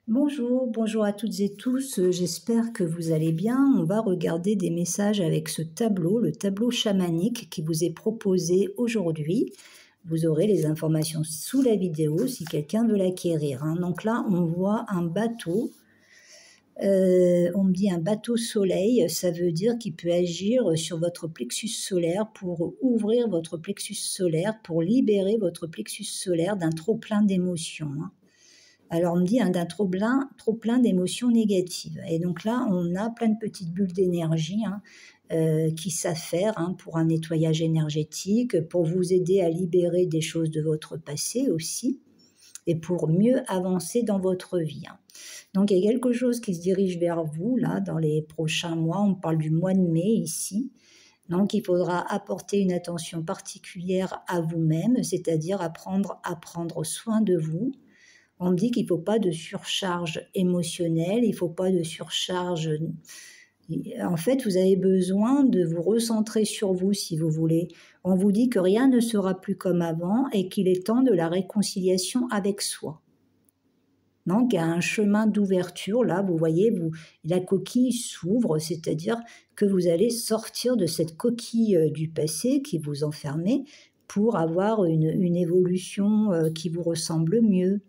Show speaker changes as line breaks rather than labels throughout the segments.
Bonjour, bonjour à toutes et tous, j'espère que vous allez bien. On va regarder des messages avec ce tableau, le tableau chamanique qui vous est proposé aujourd'hui. Vous aurez les informations sous la vidéo si quelqu'un veut l'acquérir, hein. Donc là, on voit un bateau. On me dit un bateau soleil, ça veut dire qu'il peut agir sur votre plexus solaire pour ouvrir votre plexus solaire, pour libérer votre plexus solaire d'un trop-plein d'émotions, hein. Alors, on me dit d'un trop plein d'émotions négatives. Et donc là, on a plein de petites bulles d'énergie, hein, qui s'affairent, hein, pour un nettoyage énergétique, pour vous aider à libérer des choses de votre passé aussi, et pour mieux avancer dans votre vie, hein. Donc, il y a quelque chose qui se dirige vers vous, là, dans les prochains mois. On parle du mois de mai ici. Donc, il faudra apporter une attention particulière à vous-même, c'est-à-dire apprendre à prendre soin de vous. On me dit qu'il ne faut pas de surcharge émotionnelle, il ne faut pas de surcharge. En fait, vous avez besoin de vous recentrer sur vous si vous voulez. On vous dit que rien ne sera plus comme avant et qu'il est temps de la réconciliation avec soi. Donc, il y a un chemin d'ouverture, là, vous voyez, la coquille s'ouvre, c'est-à-dire que vous allez sortir de cette coquille du passé qui vous enfermait pour avoir une évolution qui vous ressemble mieux,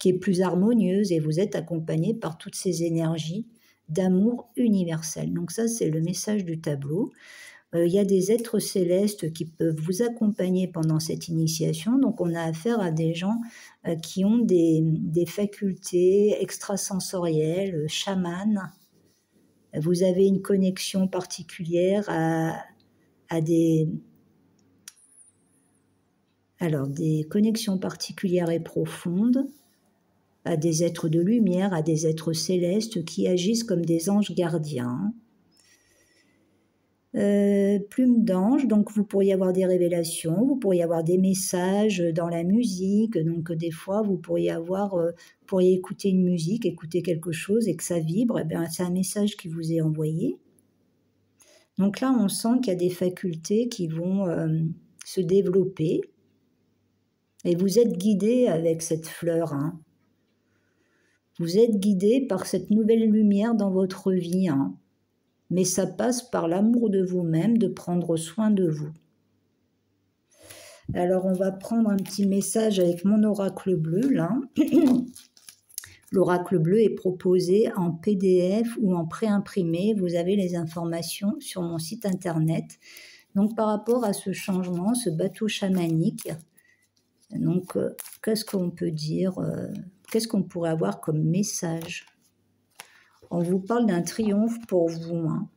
qui est plus harmonieuse, et vous êtes accompagné par toutes ces énergies d'amour universel. Donc ça, c'est le message du tableau. Il y a des êtres célestes qui peuvent vous accompagner pendant cette initiation. Donc on a affaire à des gens qui ont des facultés extrasensorielles, chamans. Vous avez une connexion particulière à des connexions particulières et profondes, à des êtres de lumière, à des êtres célestes qui agissent comme des anges gardiens. Plume d'ange, donc vous pourriez avoir des révélations, vous pourriez avoir des messages dans la musique, donc des fois vous pourriez écouter une musique, écouter quelque chose et que ça vibre, et bien c'est un message qui vous est envoyé. Donc là on sent qu'il y a des facultés qui vont se développer, et vous êtes guidé avec cette fleur, hein. Vous êtes guidé par cette nouvelle lumière dans votre vie, hein. Mais ça passe par l'amour de vous-même, de prendre soin de vous. Alors, on va prendre un petit message avec mon oracle bleu, là. L'oracle bleu est proposé en PDF ou en préimprimé. Vous avez les informations sur mon site internet. Donc, par rapport à ce changement, ce bateau chamanique, donc, qu'est-ce qu'on peut dire, qu'est-ce qu'on pourrait avoir comme message? On vous parle d'un triomphe pour vous, hein.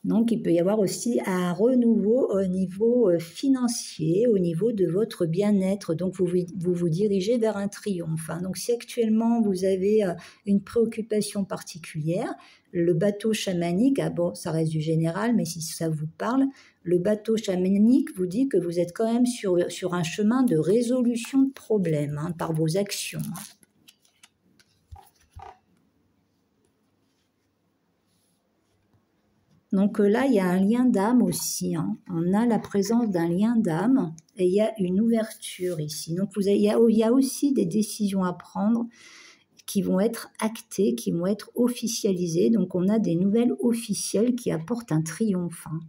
Donc, il peut y avoir aussi un renouveau au niveau financier, au niveau de votre bien-être. Donc, vous dirigez vers un triomphe, hein. Donc, si actuellement, vous avez une préoccupation particulière, le bateau chamanique, bon, ça reste du général, mais si ça vous parle, le bateau chamanique vous dit que vous êtes quand même sur un chemin de résolution de problèmes, hein, par vos actions, hein. Donc là, il y a un lien d'âme aussi, hein. On a la présence d'un lien d'âme et il y a une ouverture ici. Donc il y a aussi des décisions à prendre qui vont être actées, qui vont être officialisées. Donc on a des nouvelles officielles qui apportent un triomphe, hein.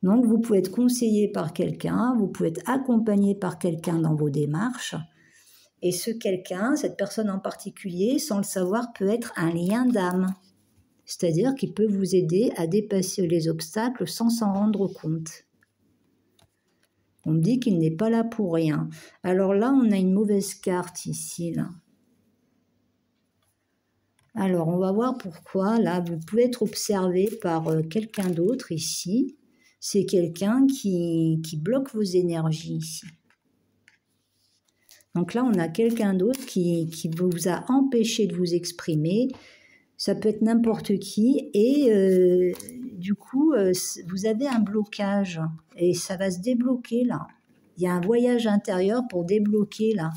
Donc vous pouvez être conseillé par quelqu'un, vous pouvez être accompagné par quelqu'un dans vos démarches. Et ce quelqu'un, cette personne en particulier, sans le savoir, peut être un lien d'âme. C'est-à-dire qu'il peut vous aider à dépasser les obstacles sans s'en rendre compte. On me dit qu'il n'est pas là pour rien. Alors là, on a une mauvaise carte ici, là. Alors, on va voir pourquoi. Là, vous pouvez être observé par quelqu'un d'autre ici. C'est quelqu'un qui bloque vos énergies ici. Donc là, on a quelqu'un d'autre qui vous a empêché de vous exprimer. Ça peut être n'importe qui et du coup, vous avez un blocage et ça va se débloquer là. Il y a un voyage intérieur pour débloquer là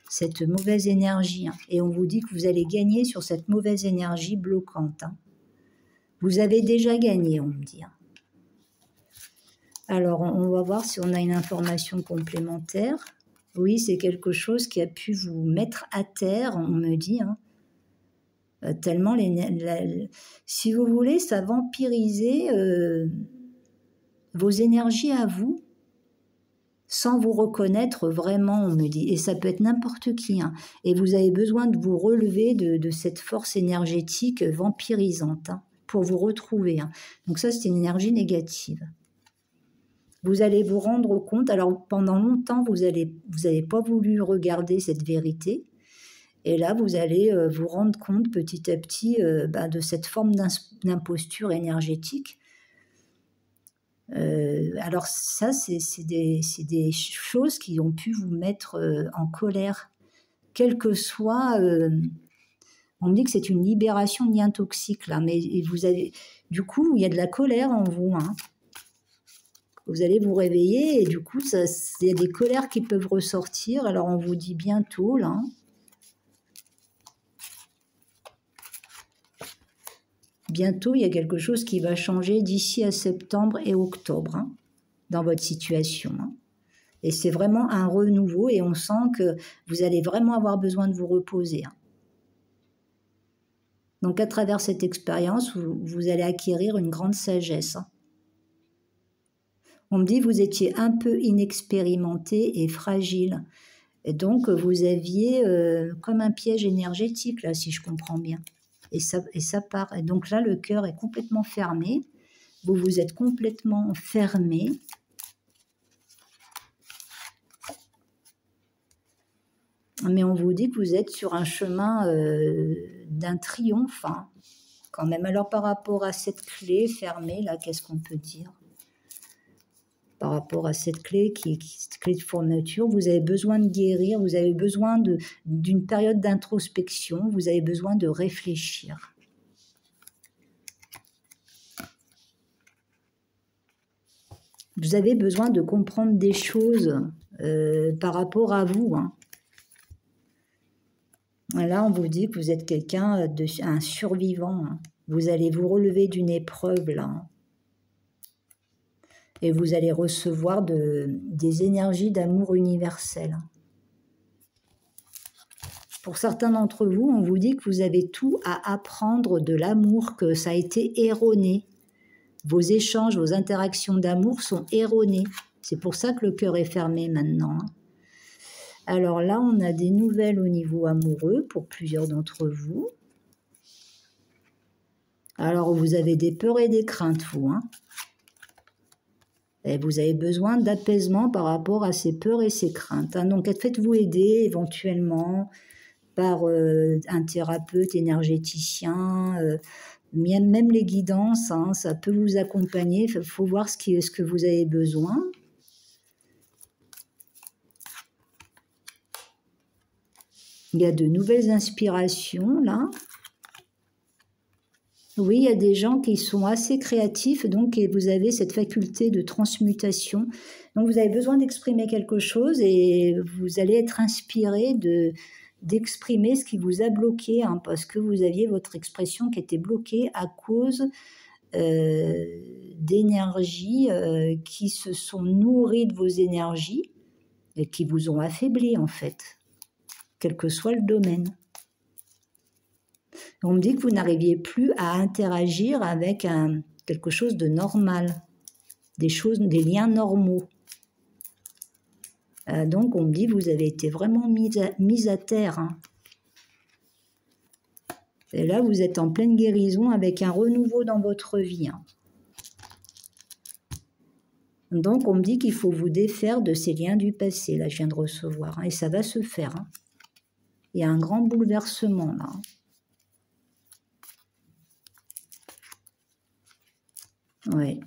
cette mauvaise énergie, hein. Et on vous dit que vous allez gagner sur cette mauvaise énergie bloquante, hein. Vous avez déjà gagné, on me dit, hein. Alors, on va voir si on a une information complémentaire. Oui, c'est quelque chose qui a pu vous mettre à terre, on me dit, hein. Tellement, si vous voulez, ça vampirisait vos énergies à vous, sans vous reconnaître vraiment, on me dit. Et ça peut être n'importe qui, hein. Et vous avez besoin de vous relever de cette force énergétique vampirisante, hein, pour vous retrouver, hein. Donc ça, c'est une énergie négative. Vous allez vous rendre compte, alors pendant longtemps, vous avez pas voulu regarder cette vérité. Et là, vous allez vous rendre compte petit à petit de cette forme d'imposture énergétique. Alors ça, c'est des choses qui ont pu vous mettre en colère. Quel que soit... on me dit que c'est une libération de liens toxiques, là, mais du coup, il y a de la colère en vous, hein. Vous allez vous réveiller et du coup, il y a des colères qui peuvent ressortir. Alors, on vous dit bientôt, là, hein. Bientôt, il y a quelque chose qui va changer d'ici à septembre et octobre, hein, dans votre situation, hein. Et c'est vraiment un renouveau et on sent que vous allez vraiment avoir besoin de vous reposer, hein. Donc, à travers cette expérience, vous allez acquérir une grande sagesse, hein. On me dit que vous étiez un peu inexpérimenté et fragile. Et donc, vous aviez comme un piège énergétique, là, si je comprends bien. Et ça part. Et donc là, le cœur est complètement fermé. Vous vous êtes complètement fermé. Mais on vous dit que vous êtes sur un chemin d'un triomphe, hein, quand même. Alors, par rapport à cette clé fermée, là, qu'est-ce qu'on peut dire? Par rapport à cette clé cette clé de fourniture, vous avez besoin de guérir, vous avez besoin d'une période d'introspection, vous avez besoin de réfléchir. Vous avez besoin de comprendre des choses par rapport à vous, hein. Là, on vous dit que vous êtes un survivant, hein. Vous allez vous relever d'une épreuve, là, hein. Et vous allez recevoir des énergies d'amour universel. Pour certains d'entre vous, on vous dit que vous avez tout à apprendre de l'amour, que ça a été erroné. Vos échanges, vos interactions d'amour sont erronées. C'est pour ça que le cœur est fermé maintenant, hein. Alors là, on a des nouvelles au niveau amoureux pour plusieurs d'entre vous. Alors, vous avez des peurs et des craintes, vous, hein. Et vous avez besoin d'apaisement par rapport à ces peurs et ces craintes, hein. Donc, faites-vous aider éventuellement par un thérapeute énergéticien, même les guidances, hein, ça peut vous accompagner. Il faut voir ce que vous avez besoin. Il y a de nouvelles inspirations, là. Oui, il y a des gens qui sont assez créatifs, donc et vous avez cette faculté de transmutation. Donc, vous avez besoin d'exprimer quelque chose et vous allez être inspiré d'exprimer ce qui vous a bloqué, hein, parce que vous aviez votre expression qui était bloquée à cause d'énergies qui se sont nourries de vos énergies et qui vous ont affaibli, en fait, quel que soit le domaine. On me dit que vous n'arriviez plus à interagir avec quelque chose de normal, des liens normaux. Donc on me dit que vous avez été vraiment mise à terre, hein. Et là, vous êtes en pleine guérison avec un renouveau dans votre vie, hein. Donc on me dit qu'il faut vous défaire de ces liens du passé. Là, je viens de recevoir, hein, et ça va se faire, hein. Il y a un grand bouleversement, là. Oui.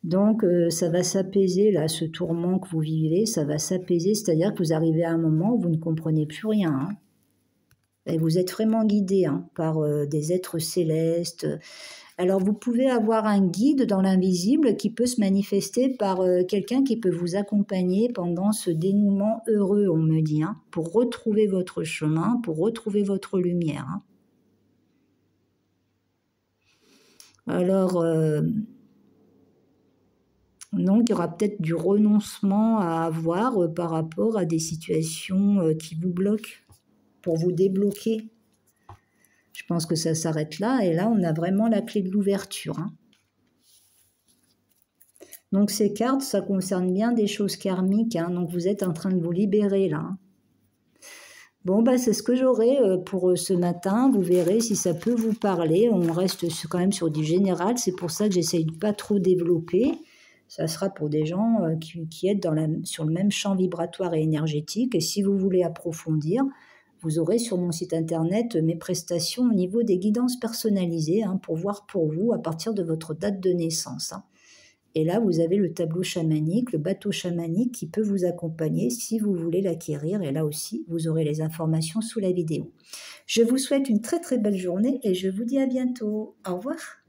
Donc, ça va s'apaiser, là, ce tourment que vous vivez, ça va s'apaiser, c'est-à-dire que vous arrivez à un moment où vous ne comprenez plus rien, hein. Et vous êtes vraiment guidé, hein, par des êtres célestes. Alors, vous pouvez avoir un guide dans l'invisible qui peut se manifester par quelqu'un qui peut vous accompagner pendant ce dénouement heureux, on me dit, hein, pour retrouver votre chemin, pour retrouver votre lumière, hein. Alors... Donc, il y aura peut-être du renoncement à avoir par rapport à des situations qui vous bloquent, pour vous débloquer. Je pense que ça s'arrête là, et là, on a vraiment la clé de l'ouverture. Hein. Donc, ces cartes, ça concerne bien des choses karmiques, hein, donc vous êtes en train de vous libérer là. Hein. Bon, bah, c'est ce que j'aurai pour ce matin. Vous verrez si ça peut vous parler. On reste quand même sur du général. C'est pour ça que j'essaye de pas trop développer. Ça sera pour des gens qui êtes sur le même champ vibratoire et énergétique. Et si vous voulez approfondir, vous aurez sur mon site internet mes prestations au niveau des guidances personnalisées hein, pour voir pour vous à partir de votre date de naissance. Hein. Et là, vous avez le tableau chamanique, le bateau chamanique qui peut vous accompagner si vous voulez l'acquérir. Et là aussi, vous aurez les informations sous la vidéo. Je vous souhaite une très très belle journée et je vous dis à bientôt. Au revoir.